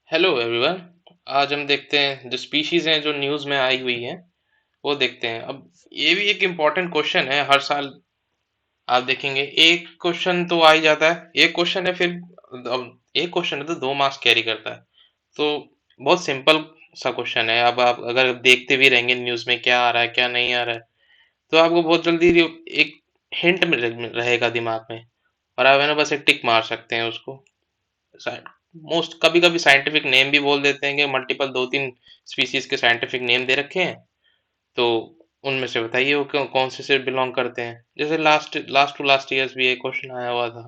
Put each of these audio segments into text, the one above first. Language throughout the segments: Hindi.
Hello everyone. आज हम देखते हैं जो स्पीशीज हैं जो न्यूज़ में आई हुई हैं वो देखते हैं। अब ये भी एक इम्पोर्टेंट क्वेश्चन है, हर साल आप देखेंगे एक क्वेश्चन तो आ ही जाता है। एक क्वेश्चन है, फिर अब एक क्वेश्चन है तो 2 मार्क्स कैरी करता है। तो बहुत सिंपल सा क्वेश्चन है। अब आप अगर देखते भी रहेंगे न्यूज़ में क्या आ रहा है क्या नहीं आ रहा है, तो आपको बहुत जल्दी एक हिंट में रहेगा दिमाग में, और आप है ना बस एक टिक मार सकते हैं उसको। मोस्ट कभी कभी साइंटिफिक नेम भी बोल देते हैं कि मल्टीपल 2-3 स्पीसीज के साइंटिफिक नेम दे रखे हैं, तो उनमें से बताइए वो कौन से बिलोंग करते हैं। जैसे last last to last years भी एक क्वेश्चन आया हुआ था।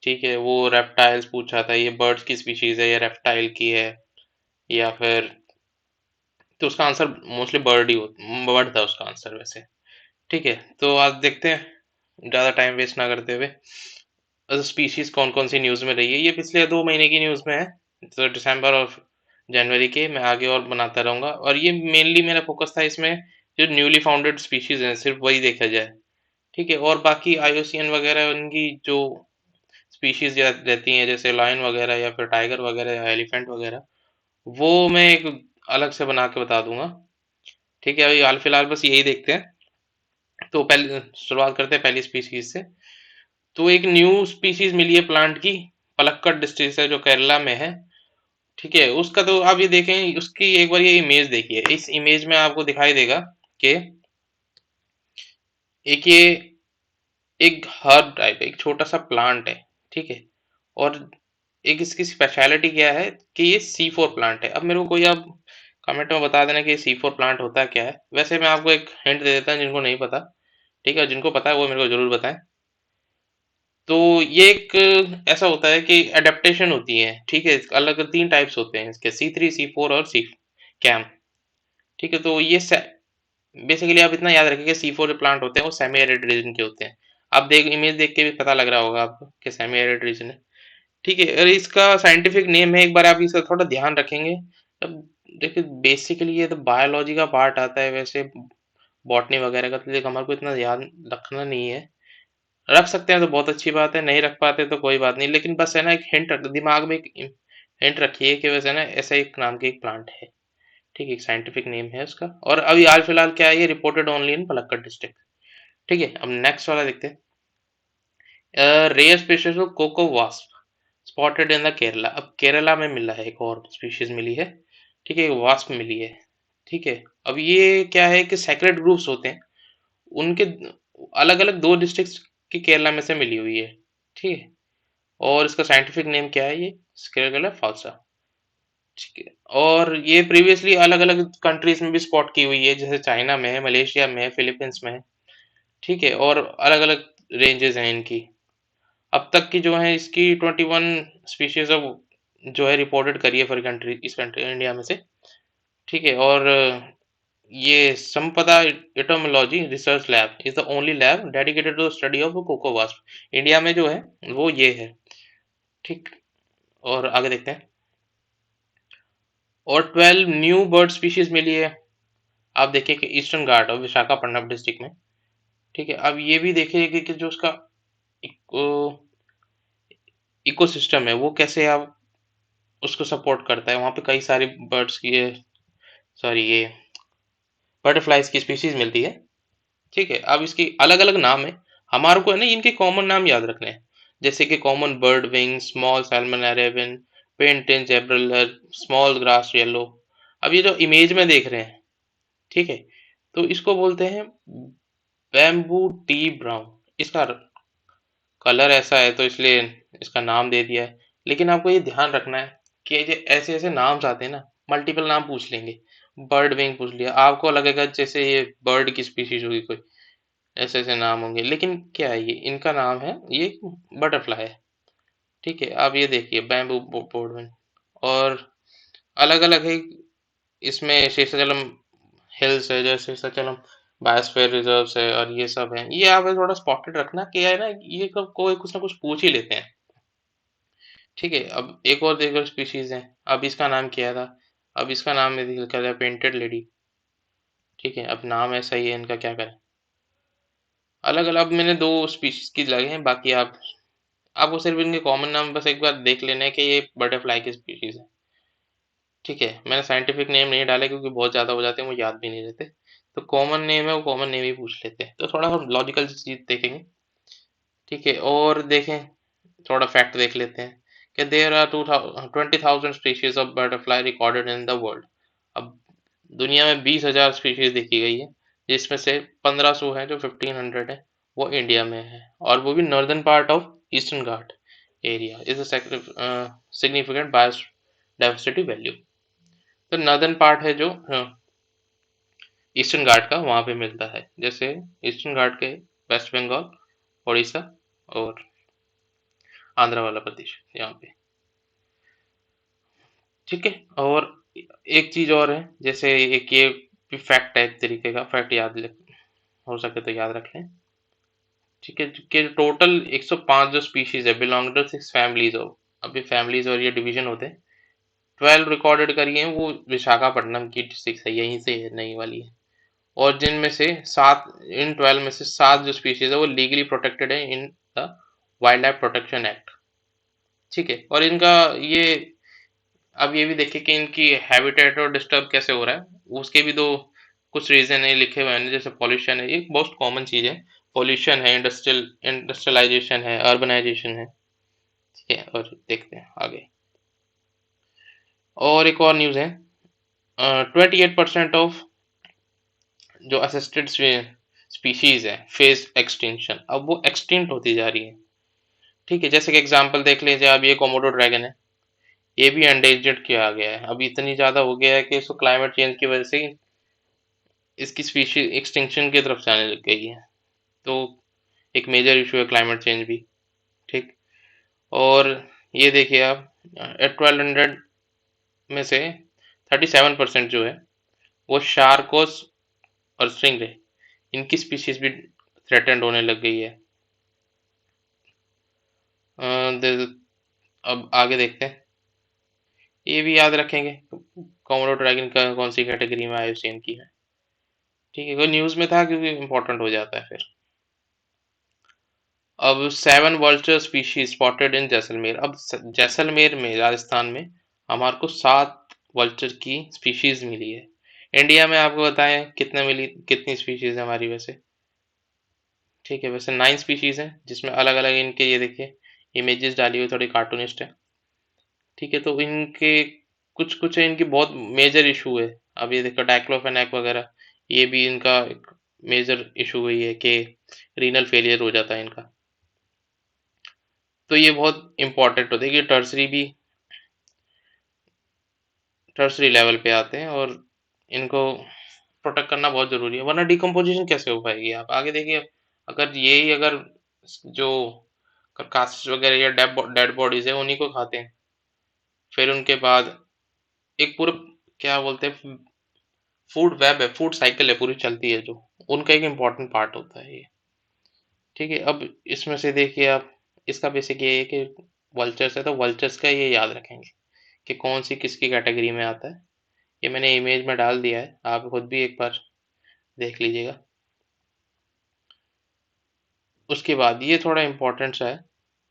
ठीक है, वो रेप्टाइल्स पूछा था, ये बर्ड्स की स्पीशीज है या रेप्टाइल की है, या फिर, तो उसका आंसर मोस्टली बर्ड ही हो, बर्ड था उसका आंसर वैसे। ठीक है, तो आज देखते हैं ज्यादा टाइम वेस्ट ना करते हुए स्पीशीज कौन कौन सी न्यूज में रही है। ये पिछले 2 महीने की न्यूज में है, तो दिसंबर और जनवरी के मैं आगे और बनाता रहूंगा, और ये मेनली मेरा फोकस था इसमें जो न्यूली फाउंडेड स्पीशीज हैं सिर्फ वही देखा जाए। ठीक है, और बाकी आईयूसीएन वगैरह उनकी जो स्पीशीज रहती हैं जैसे लायन वगैरह या फिर टाइगर वगैरह या एलिफेंट वगैरह, वो मैं एक अलग से बना के बता दूंगा। ठीक है, अभी हाल फिलहाल बस यही देखते हैं। तो पहले शुरुआत करते हैं पहली स्पीशीज से। तो एक न्यू स्पीशीज मिली है प्लांट की, पलक्कड़ डिस्ट्रिक्ट से, जो केरला में है। ठीक है, उसका तो आप ये देखें, उसकी एक बार ये इमेज देखिए। इस इमेज में आपको दिखाई देगा कि एक ये एक हर्ब टाइप है, एक छोटा सा प्लांट है। ठीक है, और एक इसकी स्पेशलिटी क्या है कि ये C4 प्लांट है। अब मेरे को कोई आप कमेंट में बता देना कि C4 प्लांट होता क्या है। वैसे मैं आपको एक हिंट दे देता हूँ जिनको नहीं पता। ठीक है, जिनको पता है वो मेरे को जरूर बताएं। तो ये एक ऐसा होता है कि एडेप्टेशन होती है। ठीक है, अलग 3 टाइप्स होते हैं इसके, C3 C4 और सी कैम। ठीक है, तो ये बेसिकली आप इतना याद रखिए कि C4 जो प्लांट होते हैं वो सेमी एरिड रीजन के होते हैं। आप देख इमेज देख के भी पता लग रहा होगा आपको कि सेमी एरिड रीजन है। ठीक है, और इसका साइंटिफिक नेम है, एक बार आप इसका थोड़ा ध्यान रखेंगे। अब देखिए, बेसिकली ये तो बायोलॉजी का पार्ट आता है वैसे, बॉटनी वगैरह का, तो लेकिन हमारे को इतना ध्यान रखना नहीं है। रख सकते हैं तो बहुत अच्छी बात है, नहीं रख पाते तो कोई बात नहीं, लेकिन बस है ना एक हिंट दिमाग में, एक हिंट रखिए कि वैसे ना ऐसा एक नाम की एक प्लांट है। ठीक है, एक साइंटिफिक नेम है उसका, और अभी हाल फिलहाल क्या है, ये reported only in Palakkad district. ठीक है, अब नेक्स्ट वाला देखते हैं। Rare species of cuckoo wasp spotted in the Kerala. अब केरला में मिला है, एक और स्पीशीज मिली है। ठीक है, वास्प मिली है। ठीक है, अब ये क्या है कि सेक्रेट ग्रुप्स होते हैं उनके, अलग अलग 2 डिस्ट्रिक्ट की केरला में से मिली हुई है। ठीक है, और इसका साइंटिफिक नेम क्या है, ये स्केलेगला फाल्सा। ठीक है, और ये प्रीवियसली अलग अलग कंट्रीज में भी स्पॉट की हुई है, जैसे चाइना में है, मलेशिया में है, फिलीपींस में है। ठीक है, और अलग अलग रेंजेस हैं इनकी। अब तक की जो है इसकी 21 स्पीशीज ऑफ जो है रिपोर्टेड करी है फॉर कंट्री, इस कंट्री इंडिया में से। ठीक है, और ये Sampada entomology research lab is the only lab dedicated to study of cuckoo wasp India में जो है वो ये है। ठीक, और आगे देखते हैं। और 12 न्यू बर्ड स्पीशीज मिली है। आप देखिए कि ईस्टर्न घाट और विशाखापट्टनम डिस्ट्रिक्ट में। ठीक है, अब ये भी देखिए कि जो उसका इको इकोसिस्टम है वो कैसे आप उसको सपोर्ट करता है। वहां पे कई सारी बर्ड्स की, सॉरी ये बटरफ्लाइज की स्पीशीज मिलती है। ठीक है, अब इसकी अलग अलग नाम है। हमारे को है ना इनके कॉमन नाम याद रखने हैं, जैसे कि common birdwing, small salmon Arabian, painted jezebel, small grass yellow. अब ये जो इमेज में देख रहे हैं, ठीक है, तो इसको बोलते हैं बैम्बू टी ब्राउन। इसका कलर ऐसा है तो इसलिए इसका नाम दे दिया है। लेकिन आपको ये ध्यान रखना है कि ये ऐसे ऐसे नाम्स आते हैं ना, मल्टीपल नाम पूछ लेंगे। बर्ड विंग पूछ लिया, आपको लगेगा जैसे ये बर्ड की स्पीशीज होगी कोई, ऐसे ऐसे नाम होंगे, लेकिन क्या है, ये इनका नाम है, ये बटरफ्लाई है। ठीक है, आप ये देखिए बैम्बू बोर्डविन, और अलग अलग है इसमें। शेषाचलम हिल्स है, जैसे शेषाचलम बायोस्फीयर रिजर्व्स है, और ये सब है। ये आप थोड़ा स्पॉटेड रखना कि है ना, ये कब कोई कुछ ना कुछ पूछ ही लेते हैं। ठीक है, अब एक और देखो स्पीशीज है। अब इसका नाम क्या था, अब इसका नाम है लिखा है पेंटेड लेडी। ठीक है, अब नाम ऐसा ही है इनका, क्या करें। अलग अलग, अब मैंने 2 स्पीशीज की लगे हैं, बाकी आपको सिर्फ इनके कॉमन नाम बस एक बार देख लेना है कि ये बटरफ्लाई की स्पीशीज है। ठीक है, मैंने साइंटिफिक नेम नहीं डाले क्योंकि बहुत ज़्यादा हो जाते हैं, मुझे याद भी नहीं रहते। तो कॉमन नेम है, वो कॉमन नेम ही पूछ लेते हैं, तो थोड़ा हम लॉजिकल चीज़ देखेंगे। ठीक है, और देखें, थोड़ा फैक्ट देख लेते हैं कि there are 20,000 species of butterfly recorded in the world. अब दुनिया में 20,000 स्पीशीज देखी गई है, जिसमें से 1500 है, जो 1500 है वो इंडिया में है, और वो भी northern part of eastern Ghat area is a significant biodiversity value. तो नॉर्दर्न पार्ट है जो ईस्टर्न घाट का, वहां पे मिलता है, जैसे ईस्टर्न घाट के वेस्ट बंगाल, उड़ीसा और आंध्र वाला प्रदेश यहाँ पे। ठीक है, और एक चीज और है, जैसे एक ये भी फैक्ट है, एक तरीके का फैक्ट हो सके तो याद रख लें। ठीक है, कि टोटल 105 जो स्पीशीज है बिलोंग टू 6 फैमिलीज ऑफ, अभी फैमिलीज और ये डिवीजन होते हैं। 12 रिकॉर्डेड करी है, वो विशाखापट्टनम की डिस्ट्रिक्ट है, यहीं से है, नई वाली है। और जिनमें से 7, इन 12 में से 7 जो स्पीशीज है वो लीगली प्रोटेक्टेड है in the wild life protection act. ठीक है, और इनका ये, अब ये भी देखिए कि इनकी हैबिटेट और डिस्टर्ब कैसे हो रहा है, उसके भी दो कुछ रीजन है लिखे हुए हैं, जैसे पॉल्यूशन है, ये बहुत कॉमन चीज है। पॉल्यूशन है, इंडस्ट्रियलाइजेशन है, अर्बनाइजेशन है। ठीक है, और देखते हैं आगे। और एक और न्यूज है, 28% ऑफ जो असिस्टेड स्पीशीज है फेस एक्सटिंक्शन, अब वो एक्सटिंक्ट होती जा रही है। ठीक है, जैसे कि एग्जांपल देख लीजिए, अब ये कोमोडो ड्रैगन है, ये भी एंडेंजर्ड किया गया है, अभी इतनी ज्यादा हो गया है कि इसको क्लाइमेट चेंज की वजह से इसकी स्पीशीज एक्सटिंक्शन की तरफ जाने लग गई है। तो एक मेजर इशू है क्लाइमेट चेंज भी। ठीक, और ये देखिए आप, 1200 में से 37% जो है वो शार्कोस और स्टिंगरे, इनकी स्पीशीज भी थ्रेटेंड होने लग गई है। अब आगे देखते हैं, ये भी याद रखेंगे कोमोडो ड्रैगन का कौन सी कैटेगरी में आईयूसीएन की है। ठीक है, कोई न्यूज़ में था क्योंकि इम्पोर्टेंट हो जाता है फिर। अब 7 vulture species spotted in Jaisalmer, अब जैसलमेर में, राजस्थान में हमारे को 7 वल्चर की स्पीशीज मिली है। इंडिया में आपको बताएं कितने मिली, कितनी स्पीशीज है हमारी वैसे। ठीक है, वैसे 9 स्पीशीज हैं, जिसमें अलग अलग इनके, ये देखिए इमेजेस डाली हुई, थोड़ी कार्टूनिस्ट है। ठीक है, तो इनके कुछ कुछ है, इनकी बहुत मेजर इशू है। अब ये देखो डाइक्लोफेनेक वगैरह, ये भी इनका एक मेजर इशू हुई है कि रीनल फेलियर हो जाता है इनका। तो ये बहुत इंपॉर्टेंट होता है कि टर्सरी लेवल पे आते हैं, और इनको प्रोटेक्ट करना बहुत जरूरी है, वरना डिकम्पोजिशन कैसे हो पाएगी। आप आगे देखिए, अगर यही अगर जो कार्कासेस वगैरह या डेड बॉडीज है उन्हीं को खाते हैं, फिर उनके बाद एक पूरा, क्या बोलते हैं, फूड वेब है, फूड साइकिल है, पूरी चलती है, जो उनका एक इम्पॉर्टेंट पार्ट होता है ये। ठीक है, अब इसमें से देखिए आप, इसका बेसिक ये है कि वल्चर्स है, तो वल्चर्स का ये याद रखेंगे कि कौन सी किसकी कैटेगरी में आता है। ये मैंने इमेज में डाल दिया है, आप खुद भी एक बार देख लीजिएगा। उसके बाद ये थोड़ा इम्पोर्टेंट सा है,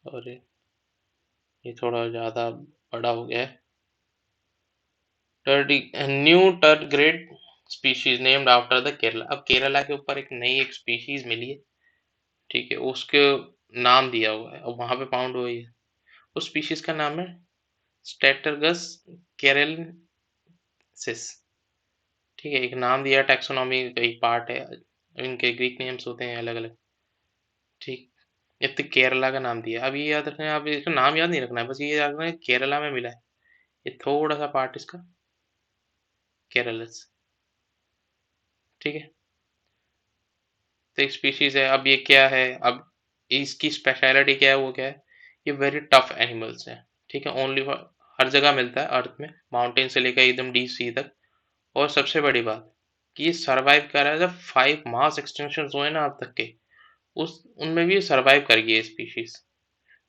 और ये थोड़ा ज़्यादा बड़ा हो गया है। टर्डी new tardigrade species named after the Kerala, अब केरला के ऊपर एक स्पीशीज मिली है। ठीक है, उसके नाम दिया हुआ है, और वहां पे पाउंड हुई है। उस स्पीशीज का नाम है स्टेटरगस केरलेंसिस। ठीक है, एक नाम दिया, टैक्सोनॉमी का एक पार्ट है, इनके ग्रीक नेम्स होते हैं अलग अलग। ठीक, ये तो केरला का नाम दिया, अब ये याद रखना है, आप इसका नाम याद नहीं रखना है, बस ये याद रखना है केरला में मिला है, ये थोड़ा सा पार्ट इसका केरलस। ठीक है, तो एक स्पीशीज है, अब ये क्या है, अब इसकी स्पेशलिटी क्या है, वो क्या है, ये वेरी टफ एनिमल्स है। ठीक है, ओनली हर जगह मिलता है अर्थ में, माउंटेन से लेकर एकदम डीप सी तक। और सबसे बड़ी बात कि ये सरवाइव कर रहा है, जब 5 मास एक्सटिंक्शन हुए ना अब तक के, उस उनमें भी ये सरवाइव कर गई है स्पीशीज।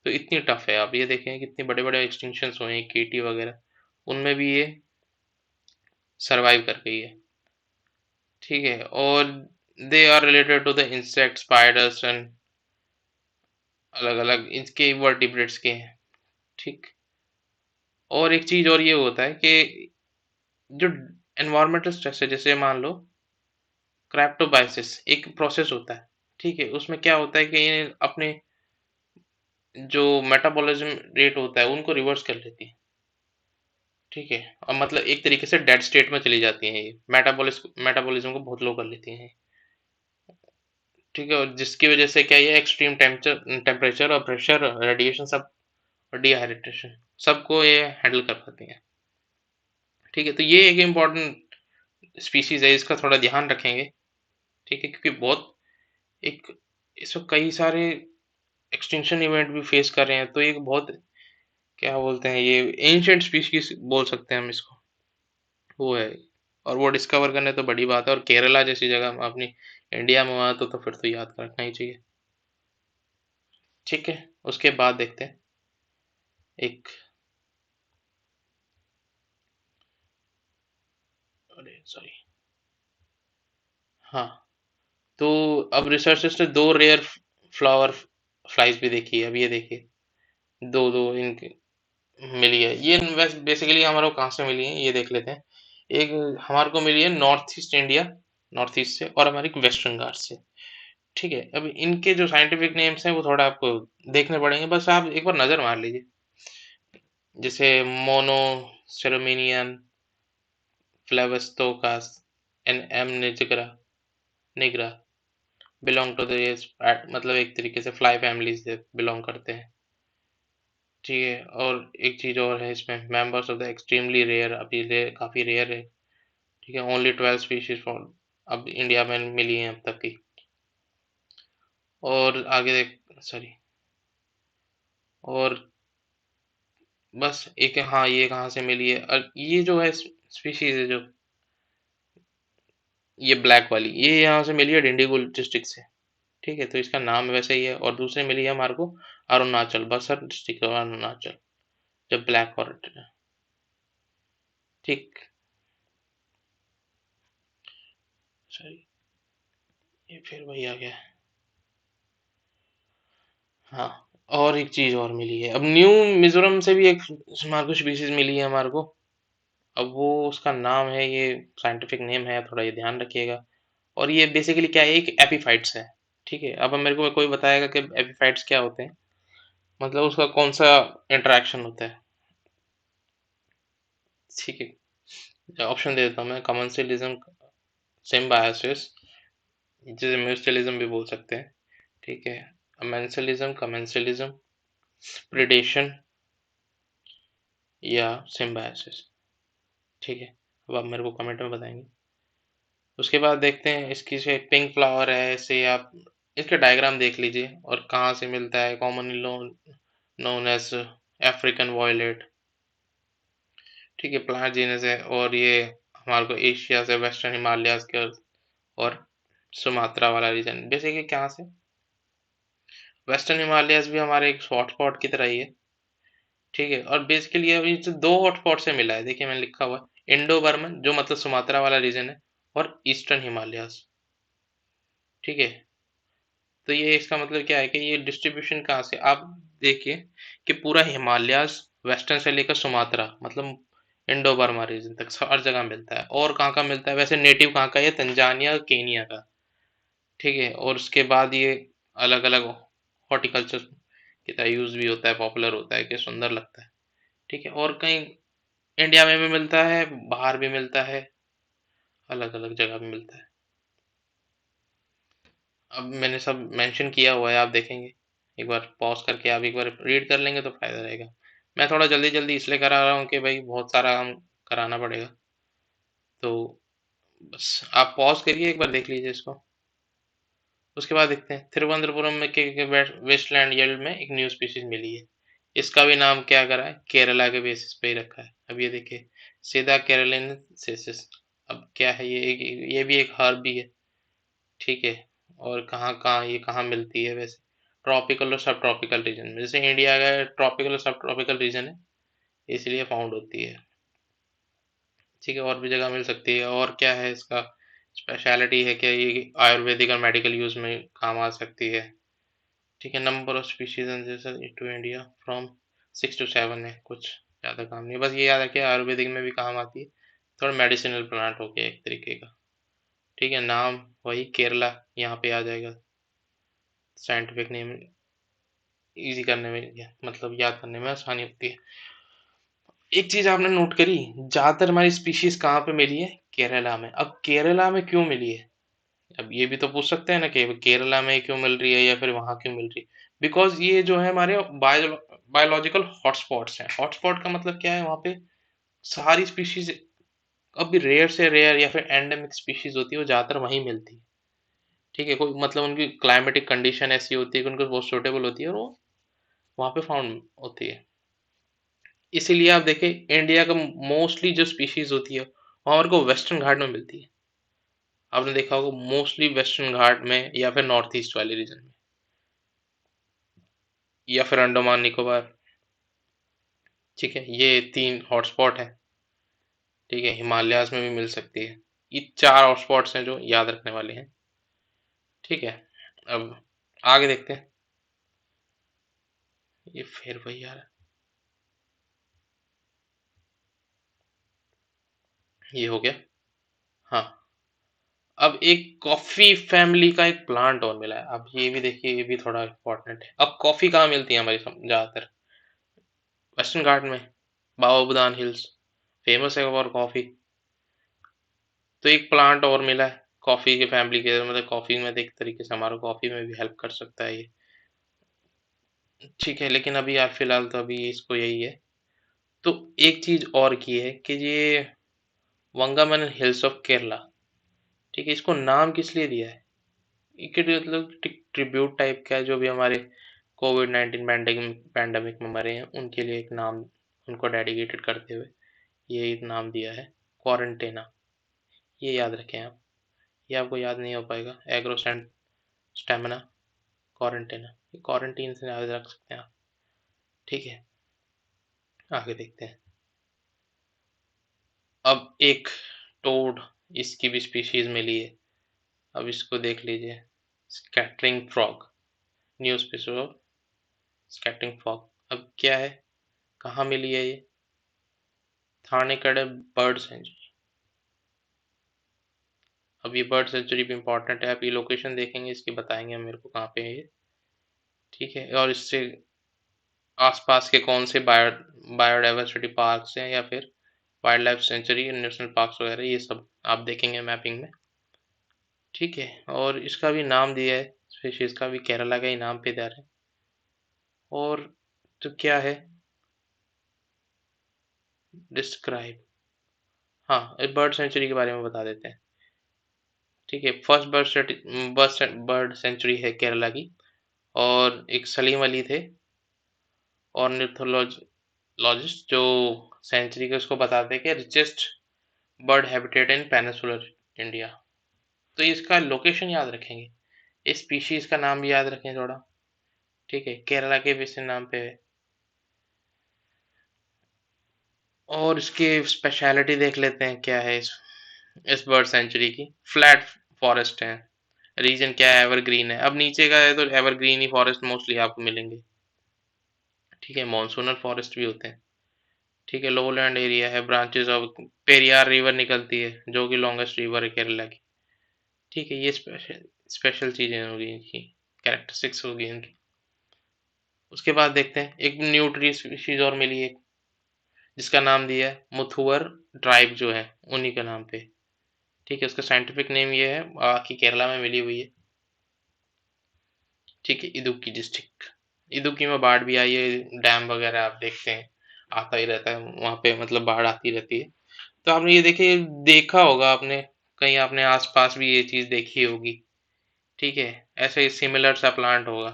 तो इतनी टफ है, आप ये देखें कितने बड़े बड़े एक्सटिंक्शन हुए हैं, केटी वगैरह, उनमें भी ये सरवाइव कर गई है। ठीक है, और they are related to the insect, spiders and अलग अलग इनके वर्टिब्रेट्स के हैं। ठीक, और एक चीज और ये होता है कि जो एनवायरमेंटल स्ट्रेस है, जैसे मान लो क्राप्टोबायोसिस एक प्रोसेस होता है, ठीक है, उसमें क्या होता है कि ये अपने जो मेटाबॉलिज्म रेट होता है उनको रिवर्स कर लेती है, ठीक है, और मतलब एक तरीके से डेड स्टेट में चली जाती हैं ये, मेटाबॉलिज्म को बहुत लो कर लेती हैं, ठीक है, और जिसकी वजह से क्या ये एक्सट्रीम टेम्परेचर और प्रेशर, रेडिएशन सब, और डिहाइड्रेशन सबको ये हैंडल कर पाती हैं, ठीक है, तो ये एक इम्पॉर्टेंट स्पीशीज है, इसका थोड़ा ध्यान रखेंगे, ठीक है, क्योंकि बहुत एक इस वक्त कई सारे एक्सटिंक्शन इवेंट भी फेस कर रहे हैं, तो एक बहुत क्या बोलते हैं ये एंशिएंट स्पीशीज बोल सकते हैं हम इसको, वो है, और वो डिस्कवर करने तो बड़ी बात है, और केरला जैसी जगह में अपनी इंडिया में हुआ तो फिर तो याद रखना ही चाहिए, ठीक है, उसके बाद देखते हैं एक, अरे सॉरी, हाँ, तो अब रिसर्चर्स ने दो रेयर फ्लावर फ्लाइज भी देखी है, अब ये देखिए, दो दो इनके मिली है, ये बेसिकली हमारे को कहाँ से मिली है ये देख लेते हैं, एक हमारे को मिली है north east India, north east से, और हमारी वेस्टर्न घाट से, ठीक है, अब इनके जो साइंटिफिक नेम्स हैं वो थोड़ा आपको देखने पड़ेंगे, बस आप एक बार नजर मार लीजिए, जैसे मोनो सेरेमिनियन फ्लेवस्टोकास एन एम nigra nigra belong to the, मतलब एक तरीके से फ्लाई फैमिली से बिलोंग करते हैं, ठीक है, और एक चीज और है इसमें, members of the extremely rare, अभी काफी रेयर है, ठीक है, ओनली 12 स्पीशीज फॉर अब इंडिया में मिली हैं अब तक की, और आगे देख, सॉरी, और बस एक, हाँ ये कहाँ से मिली है, और ये जो है स्पीशीज है जो, ये ब्लैक वाली, ये यहाँ से मिली है डिंडीगुल डिस्ट्रिक्ट से, ठीक है, तो इसका नाम वैसे ही है, और दूसरे मिली है हमारे को अरुणाचल, बसर डिस्ट्रिक्ट अरुणाचल, जब ब्लैक फॉरेस्ट, ठीक, सॉरी, ये फिर वही आ गया, हाँ, और एक चीज और मिली है, अब न्यू मिजोरम से भी एक हमारे को स्पीशीज मिली है हमारे को, अब वो उसका नाम है, ये साइंटिफिक नेम है, थोड़ा ये ध्यान रखिएगा, और ये बेसिकली क्या है, एक एपीफाइट्स है, ठीक है, अब मेरे को कोई बताएगा कि एपीफाइट्स क्या होते हैं, मतलब उसका कौन सा इंटरेक्शन होता है, ठीक है, ऑप्शन दे देता हूँ मैं, कमेंसलिज्म, सिम्बायोसिस, जिसे म्यूचुअलिज्म भी बोल सकते हैं, ठीक है, अमेंसलिज्म, कमेंसलिज्म, प्रिडेशन, या सिम्बायोसिस, ठीक है, अब आप मेरे को कमेंट में बताएंगे, उसके बाद देखते हैं इसकी से पिंक फ्लावर है, ऐसे आप इसके डायग्राम देख लीजिए, और कहाँ से मिलता है, commonly known as African violet, ठीक है, प्लांट जीनस है, और ये हमारे को एशिया से, वेस्टर्न हिमालयाज के और सुमात्रा वाला रीजन, बेसिकली कहाँ से, वेस्टर्न हिमालयाज भी हमारे एक हॉटस्पॉट की तरह ही है, ठीक है, और बेसिकली अभी तो दो हॉटस्पॉट से मिला है, देखिए मैंने लिखा हुआ है इंडो बर्मन, जो मतलब सुमात्रा वाला रीजन है, और ईस्टर्न हिमालयाज, ठीक है, तो ये इसका मतलब क्या है कि ये डिस्ट्रीब्यूशन कहाँ से, आप देखिए कि पूरा हिमालयाज वेस्टर्न से लेकर सुमात्रा, मतलब इंडो बर्मा रीजन तक हर जगह मिलता है, और कहाँ का मिलता है वैसे, नेटिव कहाँ का है, तंजानिया केनिया का, ठीक है, और उसके बाद ये अलग अलग हॉर्टिकल्चर की तरह यूज भी होता है, पॉपुलर होता है, कि सुंदर लगता है, ठीक है, और कहीं इंडिया में भी मिलता है, बाहर भी मिलता है, अलग अलग जगह भी मिलता है, अब मैंने सब मेंशन किया हुआ है, आप देखेंगे, एक बार पॉज करके आप एक बार रीड कर लेंगे तो फायदा रहेगा, मैं थोड़ा जल्दी जल्दी इसलिए करा रहा हूँ कि भाई बहुत सारा काम कराना पड़ेगा, तो बस आप पॉज करिए, एक बार देख लीजिए इसको, उसके बाद देखते हैं तिरुवनंतपुरम में के वेस्टलैंड येल्ड में एक न्यू स्पीशीज मिली है, इसका भी नाम क्या करा है, केरला के बेसिस पे ही रखा है, अब ये देखिए, सीधा केरलिनसिस, अब क्या है ये भी एक हर्ब भी है, ठीक है, और कहाँ कहाँ ये कहाँ मिलती है वैसे, ट्रॉपिकल और सब ट्रॉपिकल रीजन में, जैसे इंडिया का ट्रॉपिकल और सब ट्रॉपिकल रीजन है, इसलिए फाउंड होती है, ठीक है, और भी जगह मिल सकती है, और क्या है इसका स्पेशलिटी है कि ये आयुर्वेदिक और मेडिकल यूज में काम आ सकती है, ठीक है, number of species to India from 6 to 7 है, कुछ ज़्यादा काम नहीं, बस ये याद रखिए आयुर्वेदिक में भी काम आती है, थोड़ा मेडिसिनल प्लांट हो गया एक तरीके का। ठीक है, नाम वही केरला यहाँ पे आ जाएगा। साइंटिफिक नेम इजी करने में मतलब याद करने में आसानी होती है। एक चीज आपने नोट करी, ज्यादातर हमारी स्पीशीज कहाँ पे मिली है? केरला में। अब केरला में क्यों मिली है? अब ये भी तो पूछ सकते हैं ना कि केरला में क्यों मिल रही है या फिर वहां क्यों मिल रही है। बिकॉज ये जो है हमारे बायोलॉजिकल हॉटस्पॉट्स हैं। हॉटस्पॉट का मतलब क्या है? वहां पे सारी स्पीशीज, अभी रेयर से रेयर या फिर एंडेमिक स्पीशीज होती है, वो ज्यादातर वहीं मिलती है। ठीक है, कोई मतलब उनकी क्लाइमेटिक कंडीशन ऐसी होती है कि उनको बहुत सूटेबल होती है और वो वहां पे फाउंड होती है। इसीलिए आप देखें, इंडिया का मोस्टली जो स्पीशीज होती है वो हमारे को वेस्टर्न घाट में मिलती है। आपने देखा होगा मोस्टली वेस्टर्न घाट में या फिर नॉर्थ ईस्ट वाले रीजन में या फिर अंडमान निकोबार। ठीक है, ये तीन हॉटस्पॉट है। ठीक है, हिमालयाज में भी मिल सकती है। ये चार हॉटस्पॉट्स हैं जो याद रखने वाले हैं। ठीक है, अब आगे देखते हैं। ये फिर वही आ रहा है, ये हो गया। हाँ, अब एक कॉफी फैमिली का एक प्लांट और मिला है। अब ये भी देखिए, ये भी थोड़ा इम्पोर्टेंट है। अब कॉफी कहाँ मिलती है हमारी ज्यादातर? वेस्टर्न घाट में, बाबा बुदान हिल्स फेमस है फॉर कॉफी। तो एक प्लांट और मिला है कॉफी के फैमिली के, मतलब कॉफी में एक तरीके से हमारा कॉफी में भी हेल्प कर सकता है ये। ठीक है, लेकिन अभी यार फिलहाल तो अभी इसको यही है। तो एक चीज और की है कि ये वंगामन हिल्स ऑफ केरला। ठीक है, इसको नाम किस लिए दिया है? ये मतलब ट्रिब्यूट टाइप का है, जो भी हमारे कोविड 19 पैंडेमिक में मरे हैं उनके लिए एक नाम, उनको डेडिकेटेड करते हुए ये एक नाम दिया है, क्वारंटेना। ये याद रखें आप। ये आपको याद नहीं हो पाएगा, एग्रो स्टेमिना क्वारंटेना, ये क्वारंटीन से याद रख सकते हैं आप। ठीक है, आगे देखते हैं। अब एक टोड, इसकी भी स्पीशीज मिली है। अब इसको देख लीजिए, scattering frog, new species of scattering frog. अब क्या है, कहाँ मिली है ये? थानेकड़े बर्ड सेंचुरी। अब ये बर्ड सेंचुरी भी इंपॉर्टेंट है, आप ये लोकेशन देखेंगे इसकी, बताएंगे हम मेरे को कहाँ पे है ये। ठीक है, और इससे आसपास के कौन से बायोडाइवर्सिटी पार्क्स हैं या फिर wild life sanctuary national parks वगैरह, ये सब आप देखेंगे मैपिंग में। ठीक है, और इसका भी नाम दिया है, स्पीशीज का भी केरला का ही नाम पे दे रहे हैं। और तो क्या है, डिस्क्राइब। हाँ, इस बर्ड सेंचुरी के बारे में बता देते हैं। ठीक है, फर्स्ट बर्ड सेंचुरी है केरला की। और एक सलीम अली थे ऑर्निथोलॉजिस्ट, जो सेंचुरी के उसको बताते हैं कि रिचेस्ट बर्ड हैबिटेट इन पेनिनसुलर इंडिया। तो इसका लोकेशन याद रखेंगे, इस स्पीशीज का नाम भी याद रखें थोड़ा। ठीक है, केरला के भी इसी नाम पे है। और इसकी स्पेशलिटी देख लेते हैं क्या है इस बर्ड सेंचुरी की। फ्लैट फॉरेस्ट है, रीजन क्या है, एवरग्रीन है। अब नीचे का है तो एवरग्रीन ही फॉरेस्ट मोस्टली आपको मिलेंगे। ठीक है, मॉनसूनल फॉरेस्ट भी होते हैं। ठीक है, लोलैंड एरिया है, ब्रांचेस ऑफ पेरियार रिवर निकलती है जो कि लॉन्गेस्ट रिवर है केरला की। ठीक है, ये स्पेशल स्पेशल चीजें होगी इनकी, कैरेक्टरिस्टिक्स होगी इनकी। उसके बाद देखते हैं, एक न्यू ट्री स्पीशीज और मिली है जिसका नाम दिया है मुथुवर ट्राइब जो है उन्हीं के नाम पे। ठीक है, उसका साइंटिफिक नेम ये है, कि केरला में मिली हुई है। ठीक है, इदुक्की डिस्ट्रिक्ट, इदुक्की में बाढ़ भी आई है, डैम वगैरह आप देखते हैं आता ही रहता है वहां पे, मतलब बाढ़ आती रहती है। तो आपने ये देखिए, देखा होगा आपने, कहीं आपने आसपास भी ये चीज देखी होगी। ठीक है, ऐसे ही सिमिलर सा प्लांट होगा,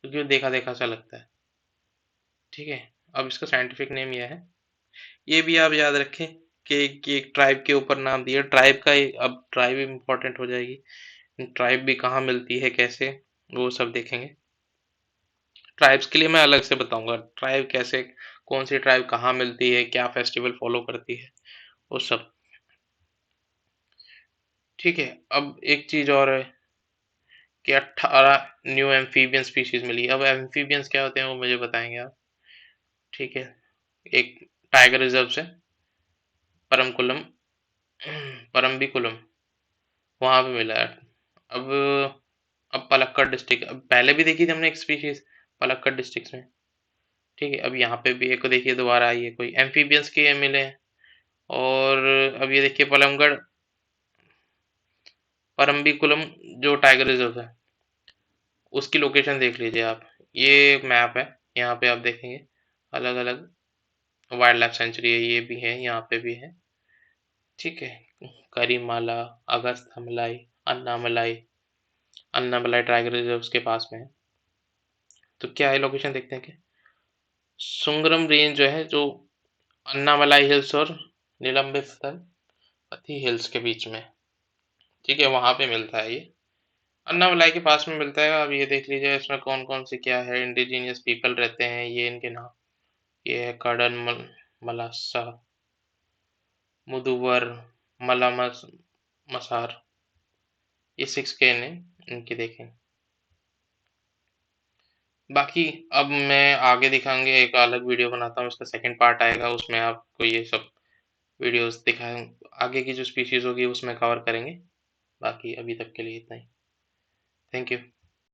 क्योंकि देखा देखा सा लगता है। ठीक है, अब इसका साइंटिफिक नेम यह है, ये भी आप याद रखें कि एक ट्राइब के ऊपर नाम दिया ट्राइब का ही। अब ट्राइब इंपॉर्टेंट हो जाएगी, ट्राइब भी कहाँ मिलती है कैसे, वो सब देखेंगे। ट्राइब्स के लिए मैं अलग से बताऊंगा, ट्राइब कैसे, कौन सी ट्राइब कहाँ मिलती है, क्या फेस्टिवल फॉलो करती है, वो सब। ठीक है, अब एक चीज और है कि 18 न्यू एम्फीबियन स्पीशीज मिली। अब एम्फीबियंस क्या होते हैं वो मुझे बताएंगे आप। ठीक है, एक टाइगर रिजर्व से परमकुलम परम्बिकुलम वहाँ पे मिला है। अब अब पलक्कड़ डिस्ट्रिक्ट, अब पहले भी देखी थी हमने एक स्पीशीज़ पलक्कड़ डिस्ट्रिक्ट्स में, ठीक है? अब यहाँ पे भी एक को देखिए दोबारा आई है, कोई एम्फीबियंस के ये मिले हैं। और अब ये देखिए पलमगढ़ परम्बिकुलम जो टाइगर रिजर्व है, उसकी लोकेशन देख लीजिए आप। ये एक मैप है, यहाँ पे आप देखेंगे अलग-अलग वाइल्ड लाइफ सेंचुरी है, ये भी है, यहाँ पे भी है, ठीक है? करीमाला, अगस्थमलाई, अन्नामलाई, अन्नामलाई टाइगर रिजर्व के पास में है। तो क्या है लोकेशन देखते हैं क्या? सुंगरम रेंज जो है, जो अन्नामलाई हिल्स और नीलम्बिफतल पथी हिल्स के बीच में, ठीक है? वहाँ पे मिलता है ये। अन्नामलाई के पास में मिलता है। अब ये देख लीजिए इसमें कौन-कौन से क्या है, इंडिजीनियस पीपल रहते हैं, ये इनके नाम। ये है मलासा, मुदुवर, मलामस मसार, ये 6 केन है, इनकी देखें। बाकी अब मैं आगे दिखाएँगे, एक अलग वीडियो बनाता हूँ, इसका सेकंड पार्ट आएगा, उसमें आपको ये सब वीडियोज़ दिखाएँ, आगे की जो स्पीशीज़ होगी उसमें कवर करेंगे। बाकी अभी तक के लिए इतना ही। Thank you.